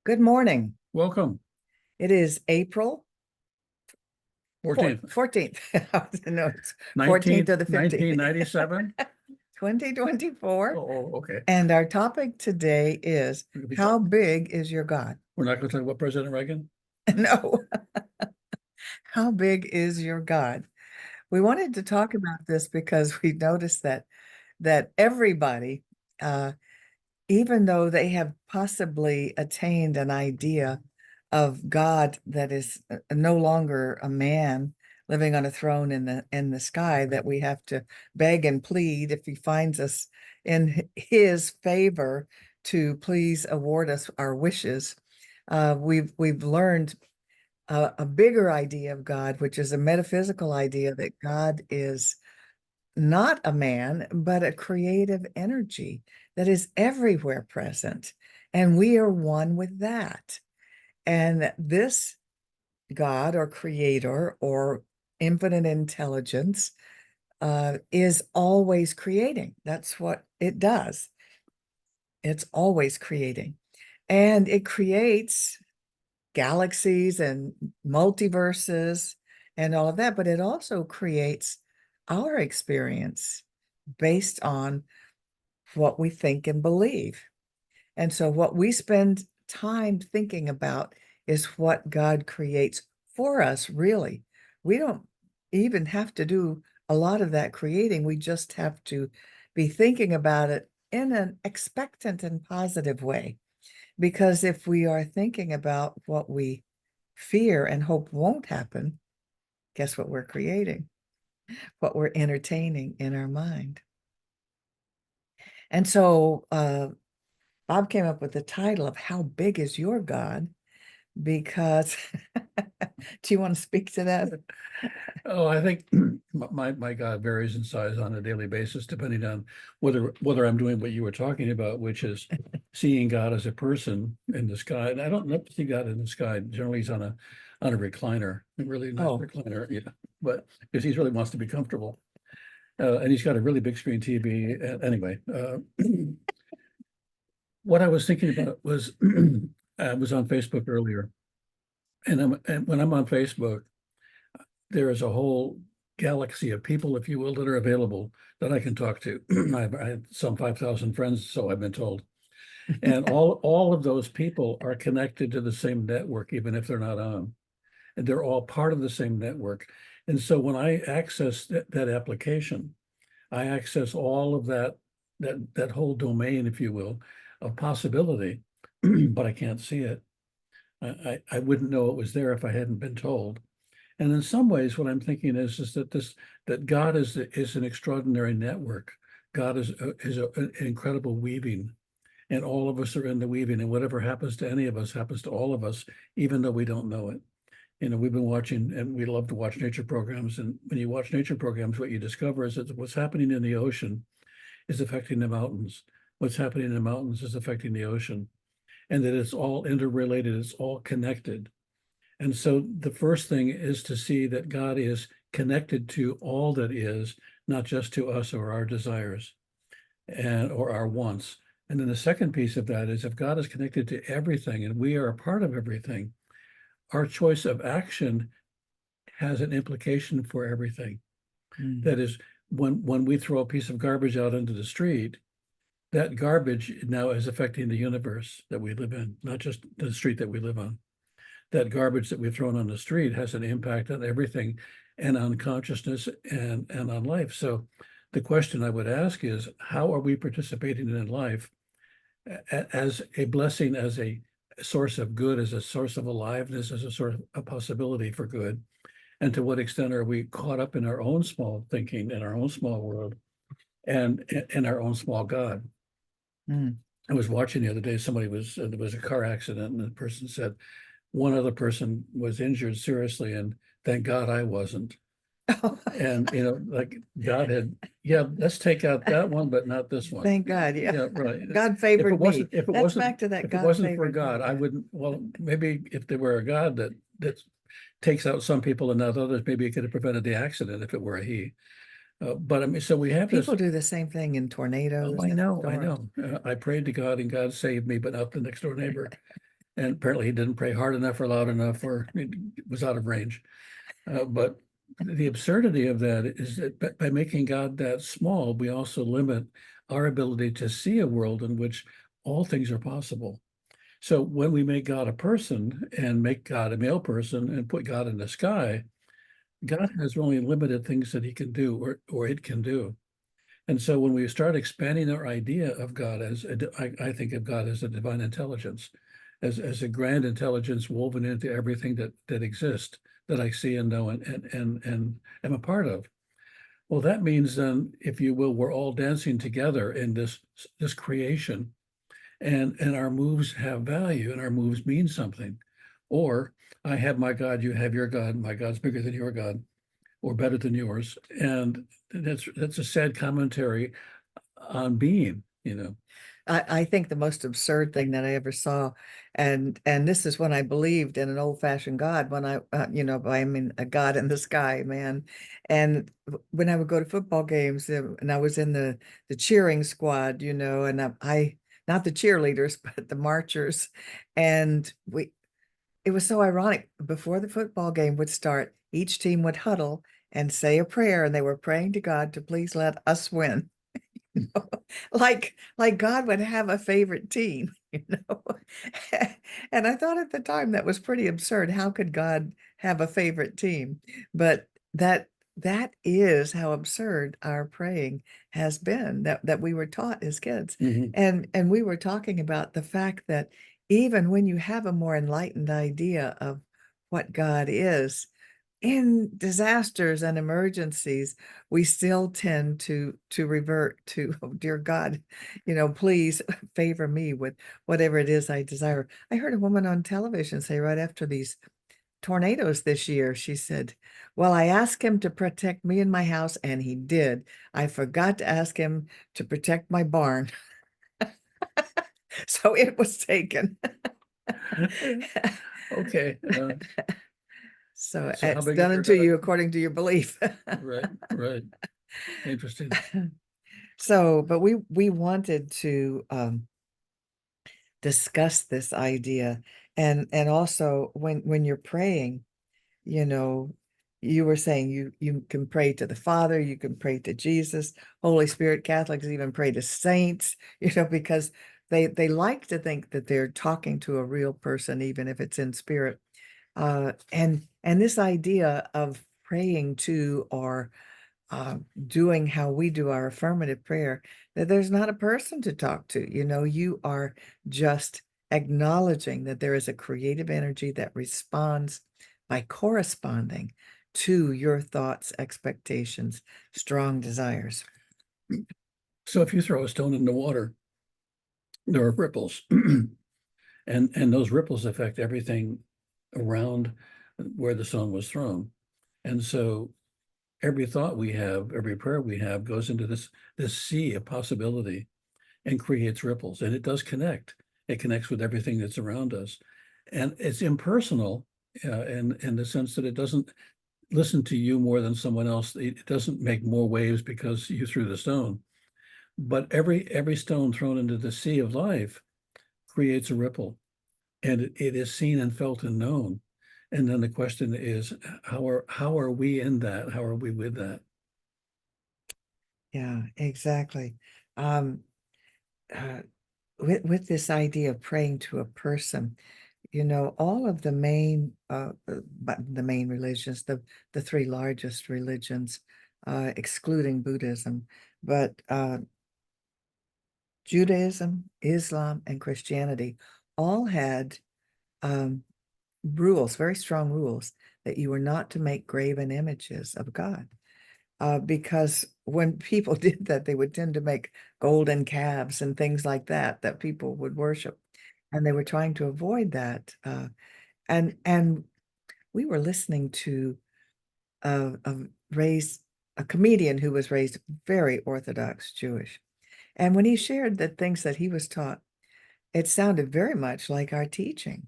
Good morning. Welcome. It is April 14th, 14th. No, it's 14th 19th, or the 15th, 1997. 2024. Okay. And our topic today is how big is your God? We're not going to talk about President Reagan. No. How big is your God? We wanted to talk about this because we noticed that everybody, uh, even though they have possibly attained an idea of God that is no longer a man living on a throne in the sky, that we have to beg and plead if he finds us in his favor to please award us our wishes. We've learned a bigger idea of God, which is a metaphysical idea that God is not a man, but a creative energy that is everywhere present. And we are one with that. And this God or creator or infinite intelligence is always creating. That's what it does. It's always creating. And it creates galaxies and multiverses and all of that, but it also creates our experience based on what we think and believe. And so what we spend time thinking about is what God creates for us, really. We don't even have to do a lot of that creating. We just have to be thinking about it in an expectant and positive way. Because if we are thinking about what we fear and hope won't happen, guess what we're creating? What we're entertaining in our mind. And so Bob came up with the title of How Big is Your God? Because do you want to speak to that? Oh, I think my God varies in size on a daily basis, depending on whether I'm doing what you were talking about, which is seeing God as a person in the sky. And I don't never see God in the sky. Generally, he's on a recliner, a really nice recliner, yeah. But because he really wants to be comfortable, and he's got a really big screen TV. Anyway, what I was thinking about was I was on Facebook earlier, and when I'm on Facebook, there is a whole galaxy of people, if you will, that are available that I can talk to. I have some 5,000 friends, so I've been told. And all of those people are connected to the same network, even if they're not on. And they're all part of the same network. And so when I access that application, I access all of that whole domain, if you will, of possibility, but I can't see it. I wouldn't know it was there if I hadn't been told. And in some ways, what I'm thinking is that God is an extraordinary network. God is an incredible weaving, and all of us are in the weaving. And whatever happens to any of us happens to all of us, even though we don't know it. You know, we've been watching, and we love to watch nature programs. And when you watch nature programs, what you discover is that what's happening in the ocean is affecting the mountains. What's happening in the mountains is affecting the ocean, and that it's all interrelated. It's all connected. And so the first thing is to see that God is connected to all that is, not just to us or our desires and or our wants. And then the second piece of that is if God is connected to everything and we are a part of everything, our choice of action has an implication for everything. That is, when we throw a piece of garbage out into the street, that garbage now is affecting the universe that we live in, not just the street that we live on. That garbage that we've thrown on the street has an impact on everything and on consciousness and on life. So the question I would ask is, how are we participating in life as a blessing, as a source of good, as a source of aliveness, as a sort of a possibility for good? And to what extent are we caught up in our own small thinking, in our own small world, and in our own small God? I was watching the other day, there was a car accident, and the person said, one other person was injured seriously, and thank God I wasn't. And like God had, yeah, let's take out that one, but not this one. Thank God, yeah. Yeah, right. God favored me. If it That's wasn't, back to that if it God wasn't for favored God, me. I wouldn't. Well, maybe if there were a God that takes out some people and not others, maybe it could have prevented the accident if it were a he. But I mean, so we have this. People do the same thing in tornadoes Oh, I and know, I storms. know. I prayed to God and God saved me, but not the next door neighbor. And apparently he didn't pray hard enough or loud enough, or it was out of range. But the absurdity of that is that by making God that small, we also limit our ability to see a world in which all things are possible. So when we make God a person and make God a male person and put God in the sky, God has only limited things that he can do or it can do. And so when we start expanding our idea of God I think of God as a divine intelligence, as a grand intelligence woven into everything that exists, that I see and know and am a part of. Well, that means then, if you will, we're all dancing together in this creation, and our moves have value and our moves mean something. Or I have my God, you have your God, my God's bigger than your God or better than yours. And that's a sad commentary on being, you know. I think the most absurd thing that I ever saw, and this is when I believed in an old-fashioned God, when I mean a God in the sky, man. And when I would go to football games, and I was in the cheering squad, and I not the cheerleaders, but the marchers, and it was so ironic. Before the football game would start, each team would huddle and say a prayer, and they were praying to God to please let us win. Like God would have a favorite team, you know. And I thought at the time that was pretty absurd. How could God have a favorite team? But that is how absurd our praying has been, that we were taught as kids. Mhm. And we were talking about the fact that even when you have a more enlightened idea of what God is, in disasters and emergencies, we still tend to revert to, "Oh, dear God, please favor me with whatever it is I desire." I heard a woman on television say right after these tornadoes this year, she said, "Well, I asked him to protect me and my house, and he did. I forgot to ask him to protect my barn." So it was taken. Okay. So So how it's big is done your unto God? you according to your belief. Right, right. Interesting. So, but we wanted to discuss this idea, and also when you're praying, you know, you were saying you can pray to the Father, you can pray to Jesus, Holy Spirit. Catholics even pray to saints, because they like to think that they're talking to a real person, even if it's in spirit. And this idea of praying to, or doing how we do our affirmative prayer, that there's not a person to talk to. You are just acknowledging that there is a creative energy that responds by corresponding to your thoughts, expectations, strong desires. So if you throw a stone in the water, there are ripples, and those ripples affect everything around where the stone was thrown. And so every thought we have, every prayer we have goes into this sea of possibility and creates ripples. And it does connect. It connects with everything that's around us. And it's impersonal in the sense that it doesn't listen to you more than someone else. It doesn't make more waves because you threw the stone. But every stone thrown into the sea of life creates a ripple, and it is seen and felt and known. And then the question is, how are we in that? How are we with that? Yeah, exactly. Um, uh, with this idea of praying to a person, all of the main religions, the three largest religions, excluding Buddhism, but Judaism, Islam, and Christianity all had um, rules, very strong rules, that you were not to make graven images of God. Because when people did that, they would tend to make golden calves and things like that people would worship, and they were trying to avoid that. And we were listening to a raised a comedian who was raised very Orthodox Jewish, and when he shared the things that he was taught, it sounded very much like our teaching.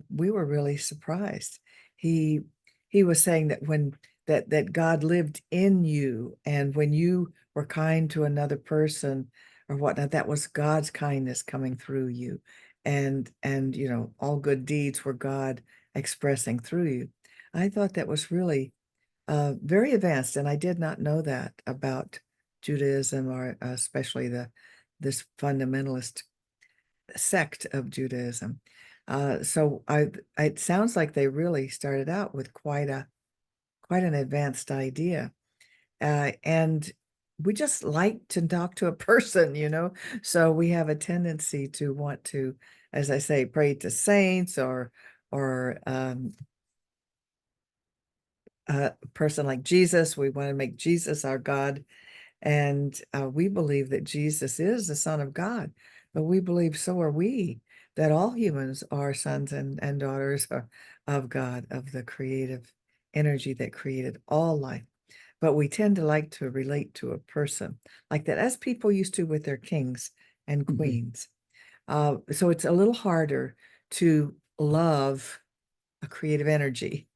We were really surprised. He he was saying that when that God lived in you, and when you were kind to another person, or whatnot. That was God's kindness coming through you. And all good deeds were God expressing through you. I thought that was really very advanced, and I did not know that about Judaism, or especially this fundamentalist sect of Judaism. It sounds like they really started out with quite an advanced idea, and we just like to talk to a person. So we have a tendency to want to, as I say, pray to saints, or a person like Jesus. We want to make Jesus our God. And we believe that Jesus is the Son of God, but we believe, so are we, that all humans are sons and daughters of God, of the creative energy that created all life. But we tend to like to relate to a person like that, as people used to with their kings and Mhm. queens. So it's a little harder to love a creative energy.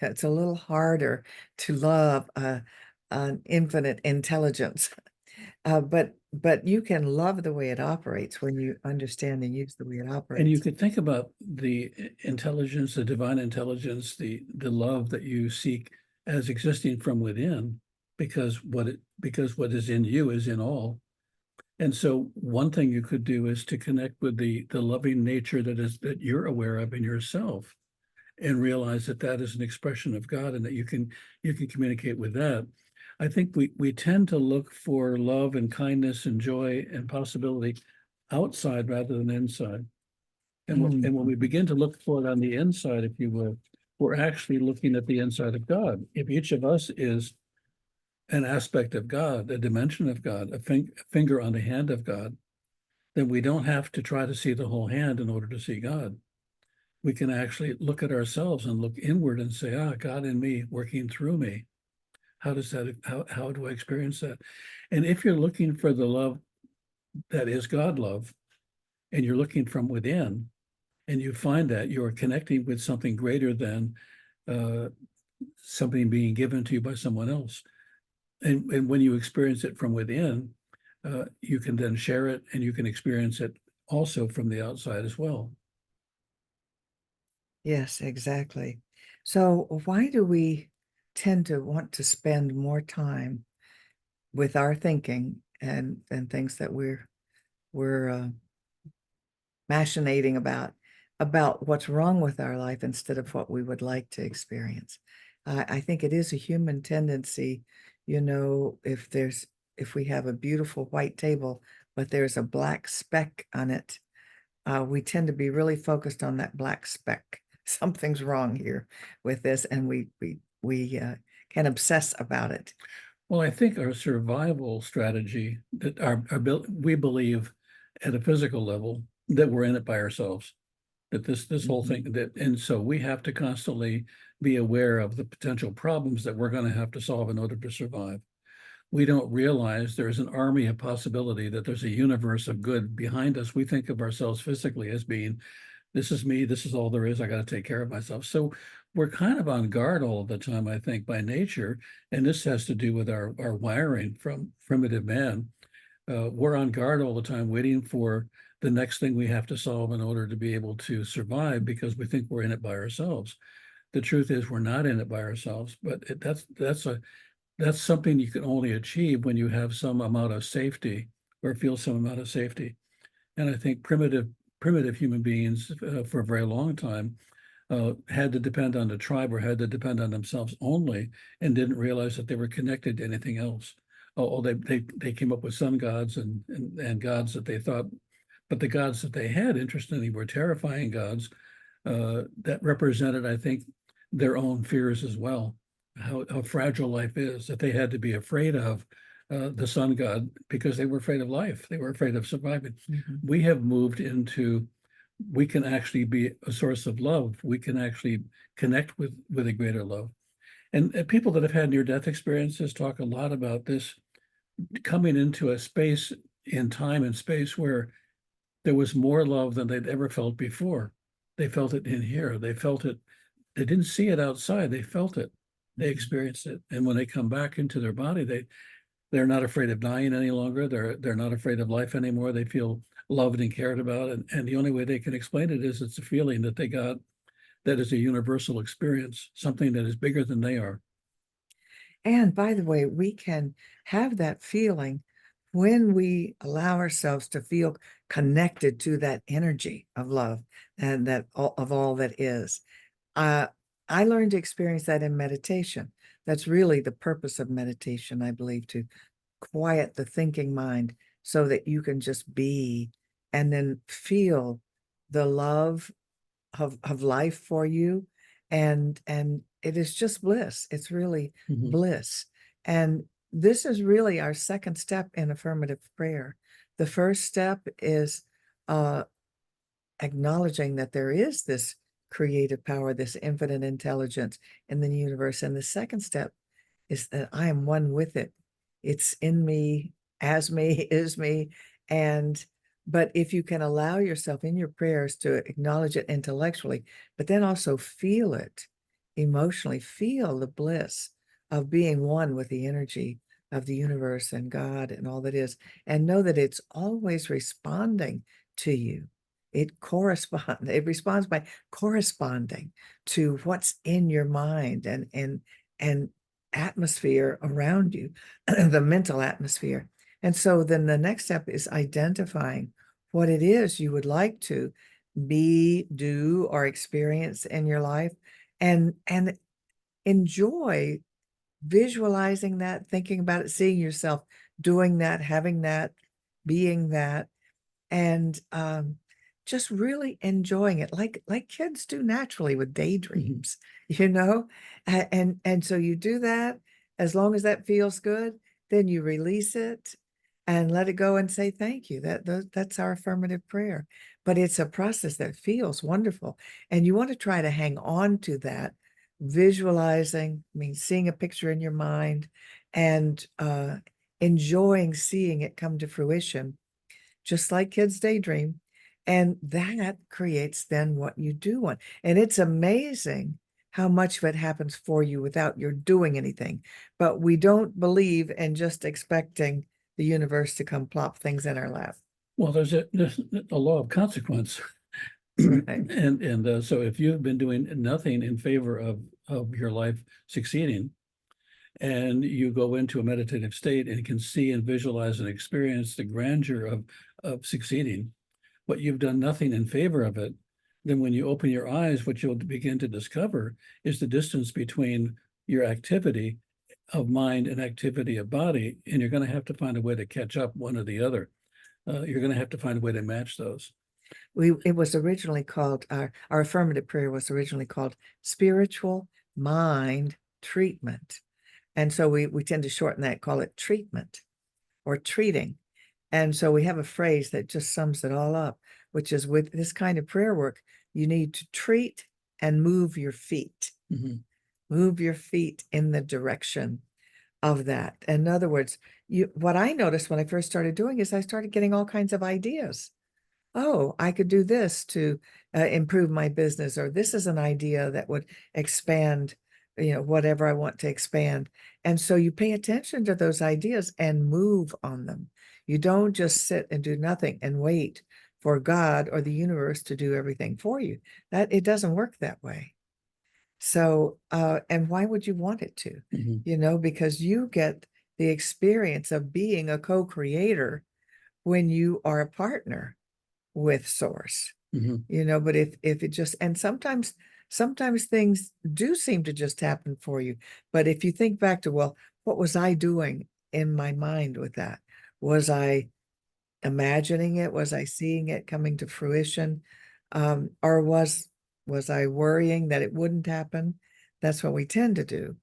It's a little harder to love an infinite intelligence. But you can love the way it operates when you understand and use the way it And you operates. could think about the intelligence, the divine intelligence, the love that you seek as existing from within, because what is in you is in all. And so one thing you could do is to connect with the loving nature that you're aware of in yourself, and realize that that is an expression of God, and that you can communicate with that. I think we tend to look for love and kindness and joy and possibility outside rather than inside. And when we Mhm. begin to look for it on the inside, if you will, we're actually looking at the inside of God. If each of us is an aspect of God, a dimension of God, a finger on the hand of God, then we don't have to try to see the whole hand in order to see God. We can actually look at ourselves and look inward and say, God in me, working through me. How do I experience that? And if you're looking for the love that is God love, and you're looking from within, and you find that you are connecting with something greater than uh, something being given to you by someone else. And when you experience it from within, you can then share it, and you can experience it also from the outside as well. Yes, exactly. So why do we tend to want to spend more time with our thinking and things that we're machinating about what's wrong with our life instead of what we would like to experience? I think it is a human tendency, if we have a beautiful white table, but there's a black speck on it, we tend to be really focused on that black speck. Something's wrong here with this, and we can obsess about it. Well, I think our survival strategy, that we believe at a physical level that we're in it by ourselves, that this whole Mhm. thing, and so we have to constantly be aware of the potential problems that we're going to have to solve in order to survive. We don't realize there's an army of possibility, that there's a universe of good behind us. We think of ourselves physically as being, this is me, this is all there is, I got to take care of myself. So we're kind of on guard all the time, I think, by nature. And this has to do with our wiring from primitive man. We're on guard all the time, waiting for the next thing we have to solve in order to be able to survive, because we think we're in it by ourselves. The truth is, we're not in it by ourselves, but that's something you can only achieve when you have some amount of safety, or feel some amount of safety. And I think primitive human beings, for a very long time, had to depend on the tribe, or had to depend on themselves only, and didn't realize that they were connected to anything else. Oh, they came up with sun gods and gods that they thought, but the gods that they had, interestingly, were terrifying gods, that represented, I think, their own fears as well. How fragile life is, that they had to be afraid of the sun god, because they were afraid of life. They were afraid of surviving. Mhm. We have moved into, we can actually be a source of love. We can actually connect with a greater love. And people that have had near-death experiences talk a lot about this, coming into a space in time and space where there was more love than they'd ever felt before. They felt it in here. They felt it. They didn't see it outside. They felt it. They Mhm. experienced it. And when they come back into their body, they're not afraid of dying any longer. They're not afraid of life anymore. They feel loved and cared about. And the only way they can explain it is it's a feeling that they got that is a universal experience, something that is bigger than they are. And by the way, we can have that feeling when we allow ourselves to feel connected to that energy of love and that of all that is. Uh, I learned to experience that in meditation. That's really the purpose of meditation, I believe, to quiet the thinking mind so that you can just be and then feel the love of life for you. And it is just bliss. It's really Mhm. bliss. And this is really our second step in affirmative prayer. The first step is uh acknowledging that there is this creative power, this infinite intelligence in the universe. And the second step is that I am one with it. It's in me, as me, is me. And but if you can allow yourself in your prayers to acknowledge it intellectually, but then also feel it emotionally, feel the bliss of being one with the energy of the universe and God and all that is, and know that it's always responding to you. It responds by corresponding to what's in your mind and atmosphere around you, the mental atmosphere. And so then the next step is identifying what it is you would like to be, do, or experience in your life, and enjoy visualizing that, thinking about it, seeing yourself doing that, having that, being that, and just really enjoying it like kids do naturally with Mhm. daydreams, you know. And so you do that. As long as that feels good, then you release it and let it go and say thank you. That's our affirmative prayer. But it's a process that feels wonderful, and you want to try to hang on to that, visualizing, I mean, seeing a picture in your mind, and enjoying seeing it come to fruition, just like kids daydream. And that creates then what you do want. And it's amazing how much of it happens for you without your doing anything. But we don't believe in just expecting the universe to come plop things in our lap. Well, there's a law of consequence. Right. And so if you've been doing nothing in favor of your life succeeding, and you go into a meditative state and can see and visualize and experience the grandeur of succeeding, but you've done nothing in favor of it, then when you open your eyes, what you'll begin to discover is the distance between your activity of mind and activity of body, and you're going to have to find a way to catch up one or the other. You're going to have to find a way to match those. It was originally called our affirmative prayer was originally called spiritual mind treatment. And so we tend to shorten that, call it treatment or treating. And so we have a phrase that just sums it all up, which is with this kind of prayer work, you need to treat and move your feet. Mhm. Move your feet in the direction of that. In other words, what I noticed when I first started doing is I started getting all kinds of ideas. Oh, I could do this to improve my business, or this is an idea that would expand, whatever I want to expand. And so you pay attention to those ideas and move on them. You don't just sit and do nothing and wait for God or the universe to do everything for you. That it doesn't work that way. So, and why would you want it to? Mhm. Because you get the experience of being a co-creator when you are a partner with source. Mhm. But if it just, and sometimes things do seem to just happen for you. But if you think back to, well, what was I doing in my mind with that? Was I imagining it? Was I seeing it coming to fruition? Or was I worrying that it wouldn't happen? That's what we tend to do.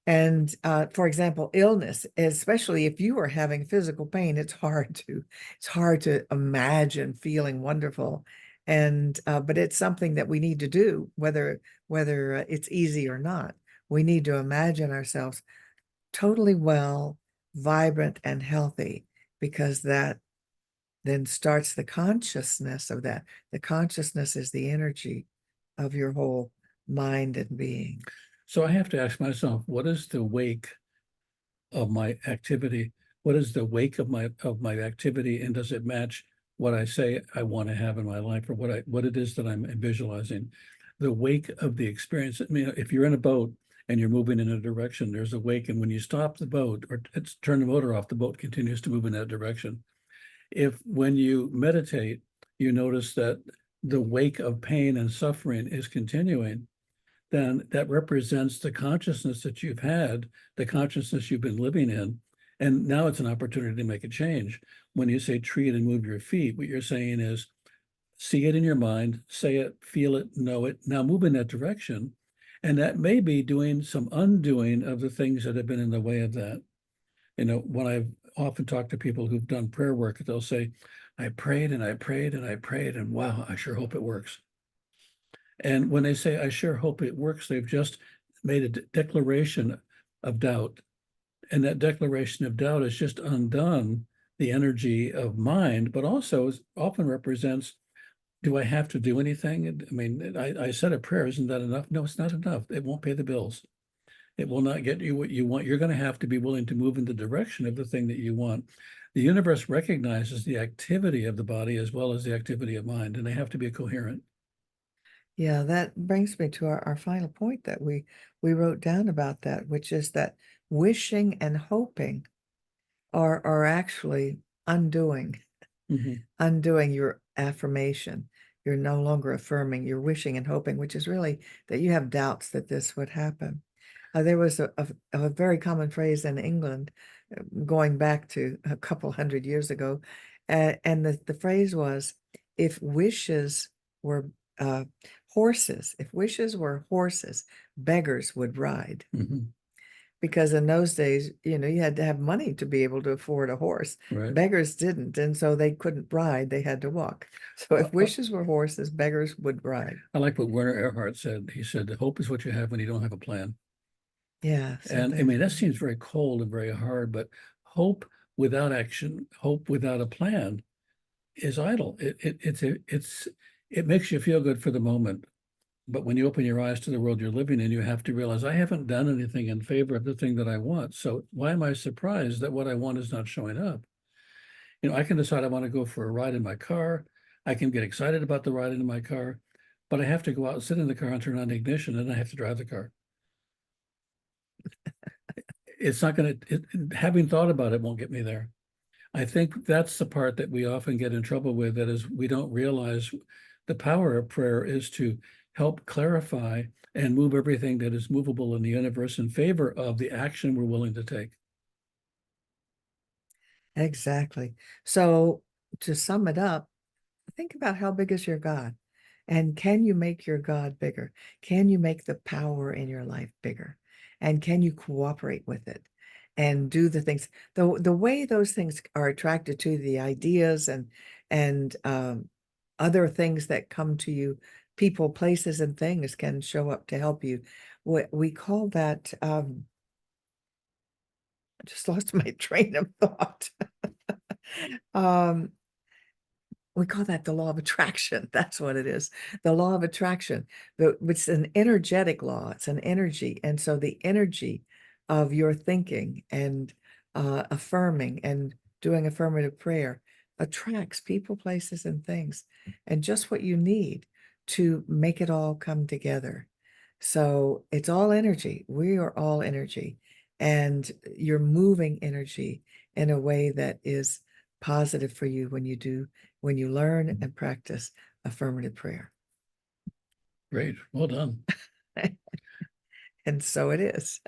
And for example, illness, especially if you are having physical pain, it's hard to imagine feeling wonderful. And but it's something that we need to do, whether it's easy or not. We need to imagine ourselves totally well, vibrant, and healthy, because that then starts the consciousness of that. The consciousness is the energy of your whole mind and being. So I have to ask myself, what is the wake of my activity? What is the wake of my activity, and does it match what I say I want to have in my life, or what it is that I'm visualizing? The wake of the experience. I mean, if you're in a boat and you're moving in a direction, there's a wake, and when you stop the boat or turn the motor off, the boat continues to move in that direction. If when you meditate, you notice that the wake of pain and suffering is continuing, then that represents the consciousness that you've had, the consciousness you've been living in. And now it's an opportunity to make a change. When you say treat and move your feet, what you're saying is see it in your mind, say it, feel it, know it. Now move in that direction. And that may be doing some undoing of the things that have been in the way of that. When I've often talked to people who've done prayer work, they'll say, I prayed and I prayed and I prayed, and wow, I sure hope it works. And when they say, I sure hope it works, they've just made a declaration of doubt. And that declaration of doubt has just undone the energy of mind, but also often represents, do I have to do anything? I mean, I said a prayer, isn't that enough? No, it's not enough. It won't pay the bills. It will not get you what you want. You're going to have to be willing to move in the direction of the thing that you want. The universe recognizes the activity of the body as well as the activity of mind, and they have to be coherent. Yeah, that brings me to our final point that we wrote down about that, which is that wishing and hoping are actually undoing Mhm. undoing your affirmation. You're no longer affirming, you're wishing and hoping, which is really that you have doubts that this would happen. There was a very common phrase in England going back to a couple hundred years ago, and the phrase was, if wishes were if wishes were horses, beggars would ride. Mhm. Because in those days, you had to have money to be able to afford a horse. Right. Beggars didn't, and so they couldn't ride, they had to walk. So Uh, if uh, wishes were horses, beggars would ride. I like what Werner Erhard said. He said, hope is what you have when you don't have a plan. Yeah, so And I there's mean, that seems very cold and very hard, but hope without action, hope without a plan is idle. It makes you feel good for the moment. But when you open your eyes to the world you're living in, you have to realize I haven't done anything in favor of the thing that I want. So why am I surprised that what I want is not showing up? I can decide I want to go for a ride in my car. I can get excited about the ride in my car, but I have to go out and sit in the car and turn on the ignition, and I have to drive the car. It's not going to, having thought about it won't get me there. I think that's the part that we often get in trouble with, that is, we don't realize the power of prayer is to help clarify and move everything that is movable in the universe in favor of the action we're willing to take. exactly. So to sum it up, think about how big is your God, and can you make your God bigger? Can you make the power in your life bigger? And can you cooperate with it and do the things? The way those things are attracted to the ideas and other things that come to you, people, places, and things can show up to help you. What we call that, I just lost my train of thought. um, we call that the law of attraction. That's what it is. The law of attraction. It's an energetic law. It's an energy. And so the energy of your thinking and affirming and doing affirmative prayer attracts people, places, and things, and just what you need to make it all come together. So it's all energy. We are all energy. And you're moving energy in a way that is positive for you when you learn and practice affirmative prayer. Great. Well done. And so it is.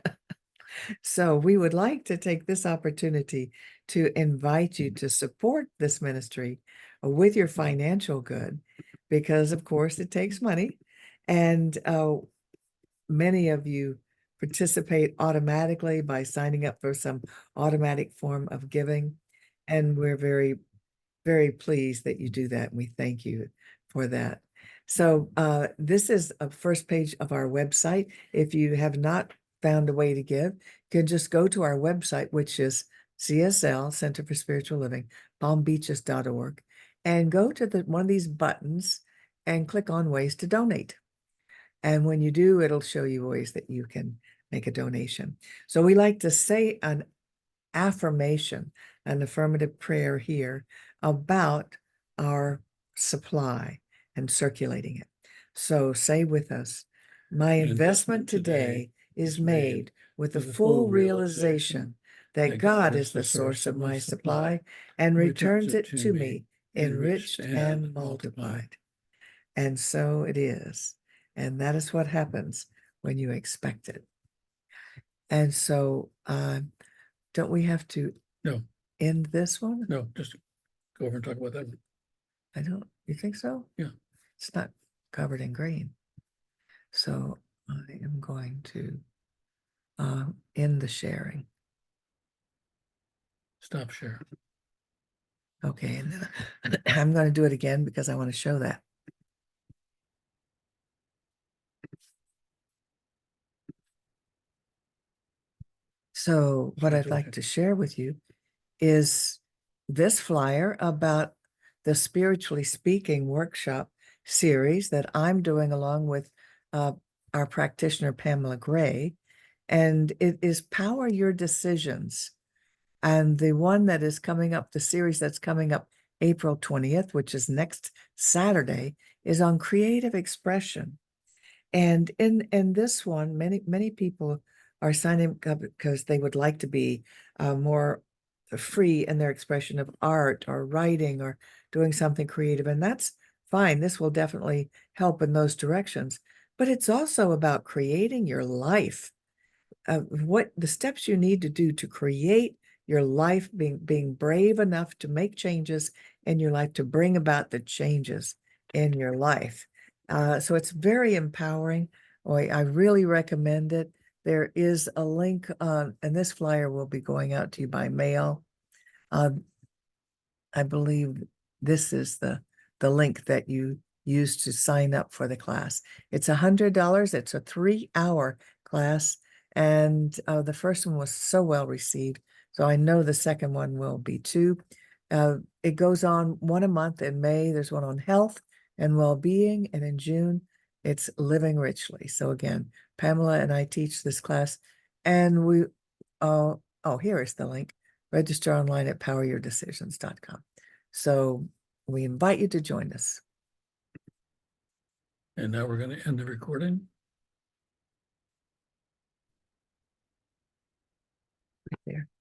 So we would like to take this opportunity to invite you to support this ministry with your financial good, because of course it takes money. And many of you participate automatically by signing up for some automatic form of giving. And we're very pleased that you do that. And we thank you for that. So this is a first page of our website. If you have not found a way to give, you can just go to our website, which is CSL, Center for Spiritual Living, palmbeaches.org, and go to one of these buttons and click on ways to donate. And when you do, it'll show you ways that you can make a donation. So we like to say affirmation, an affirmative prayer here about our supply and circulating it. So say with us, my investment today is made with the full realization that God is the source of my supply and returns it to me enriched and multiplied. And so it is. And that is what happens when you expect it. And so, don't we have to No, end this one? no, just go over and talk about that one. I don't, you think so? Yeah. It's not covered in green. So I am going to end the sharing. Stop share. Okay, and then I'm going to do it again because I want to show that. So what I'd like to share with you is this flyer about the Spiritually Speaking workshop series that I'm doing along with our practitioner, Pamela Gray. And it is Power Your Decisions. And the one that is coming up, the series that's coming up April 20th, which is next Saturday, is on creative expression. And in this one, many people are signing up because they would like to be more free in their expression of art or writing or doing something creative. And that's fine. This will definitely help in those directions. But it's also about creating your life, what the steps you need to do to create your life, being brave enough to make changes in your life, to bring about the changes in your life. So it's very empowering. I really recommend it. There is a link, and this flyer will be going out to you by mail. I believe this is the link that you use to sign up for the class. It's $100. It's a 3-hour class, and the first one was so well received. So I know the second one will be too. It goes on one a month. In May, there's one on health and well-being, and in June, it's living richly. So again, Pamela and I teach this class, and we, oh, here is the link. Register online at poweryourdecisions.com. So we invite you to join us. And now we're going to end the recording. There.